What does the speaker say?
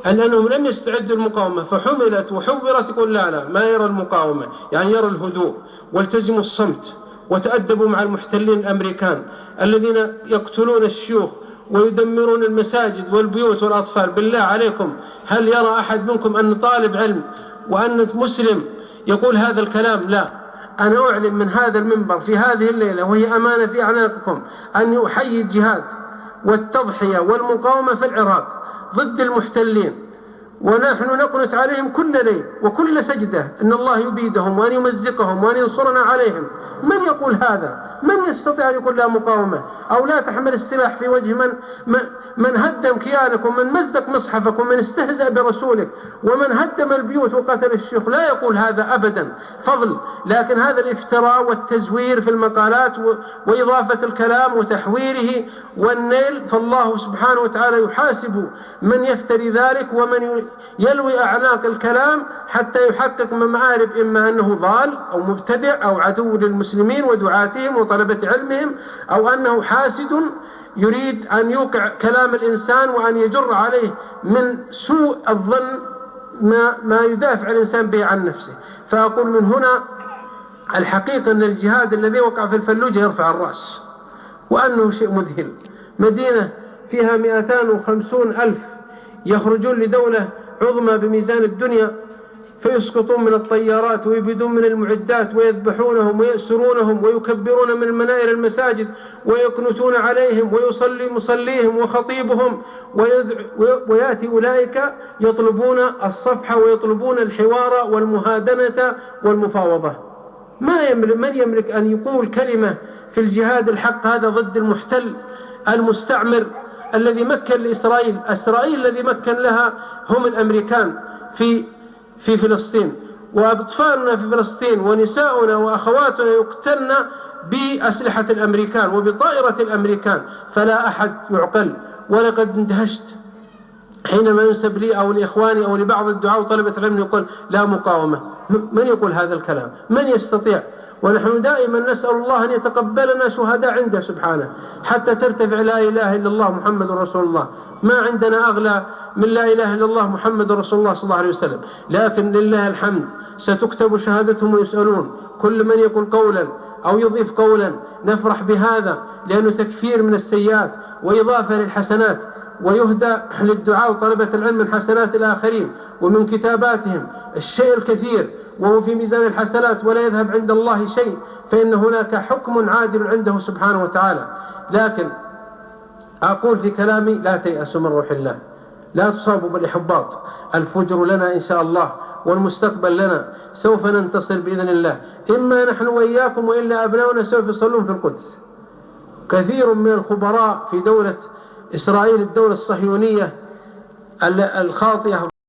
أنهم لم يستعدوا المقاومة فحملت وحورت، يقول لا ما يرى المقاومة، يعني يرى الهدوء، والتزموا الصمت وتأدبوا مع المحتلين الأمريكان الذين يقتلون الشيوخ ويدمرون المساجد والبيوت والأطفال. بالله عليكم، هل يرى أحد منكم أن طالب علم وأن مسلم يقول هذا الكلام؟ لا. أنا أعلن من هذا المنبر في هذه الليلة، وهي أمانة في أعناقكم، أن أحيي الجهاد والتضحية والمقاومة في العراق ضد المحتلين، ونحن نقنت عليهم كل ليل وكل سجدة أن الله يبيدهم وأن يمزقهم وأن ينصرنا عليهم. من يقول هذا؟ من يستطيع أن يقول لا مقاومة أو لا تحمل السلاح في وجه من هدم كيانكم، من مزق مصحفكم، من استهزأ برسولك، ومن هدم البيوت وقتل الشيوخ؟ لا يقول هذا أبدا فضل، لكن هذا الافتراء والتزوير في المقالات وإضافة الكلام وتحويره والنيل، فالله سبحانه وتعالى يحاسب من يفتري ذلك ومن يلوي أعناق الكلام حتى يحقق من مآرب، إما أنه ضال أو مبتدع أو عدو للمسلمين ودعاتهم وطلبة علمهم، أو أنه حاسد يريد أن يوقع كلام الإنسان وأن يجر عليه من سوء الظن ما يدافع الإنسان به عن نفسه. فأقول من هنا الحقيقة أن الجهاد الذي وقع في الفلوجة يرفع الرأس، وأنه شيء مذهل. مدينة فيها 250,000 يخرجون لدولة عظمى بميزان الدنيا فيسقطون من الطيارات ويبيدون من المعدات ويذبحونهم ويأسرونهم ويكبرون من منائر المساجد ويقنتون عليهم ويصلي مصليهم وخطيبهم، ويأتي أولئك يطلبون الصفحة ويطلبون الحوار والمهادنة والمفاوضة. من يملك أن يقول كلمة في الجهاد الحق هذا ضد المحتل المستعمر الذي مكن لإسرائيل؟ إسرائيل الذي مكن لها هم الأمريكان في فلسطين، وأطفالنا في فلسطين ونساؤنا وأخواتنا يقتلن بأسلحة الأمريكان وبطائرة الأمريكان. فلا أحد يعقل. ولقد اندهشت حينما ينسب لي أو لإخواني أو لبعض الدعاة وطلبة العلم يقول لا مقاومة. من يقول هذا الكلام؟ من يستطيع؟ ونحن دائما نسأل الله أن يتقبلنا شهداء عنده سبحانه حتى ترتفع لا إله إلا الله محمد رسول الله. ما عندنا أغلى من لا إله إلا الله محمد رسول الله صلى الله عليه وسلم، لكن لله الحمد ستكتب شهادتهم ويسألون. كل من يقول قولا أو يضيف قولا نفرح بهذا، لأنه تكفير من السيئات وإضافة للحسنات، ويهدى للدعاء وطلبة العلم من حسنات الآخرين ومن كتاباتهم الشيء الكثير، وهو في ميزان الحسنات ولا يذهب عند الله شيء، فإن هناك حكم عادل عنده سبحانه وتعالى. لكن أقول في كلامي لا تيأسوا من روح الله، لا تصابوا بالإحباط، الفجر لنا إن شاء الله والمستقبل لنا، سوف ننتصر بإذن الله، إما نحن وإياكم وإلا أبناؤنا سوف يصلون في القدس. كثير من الخبراء في دولة إسرائيل الدولة الصهيونية الخاطئة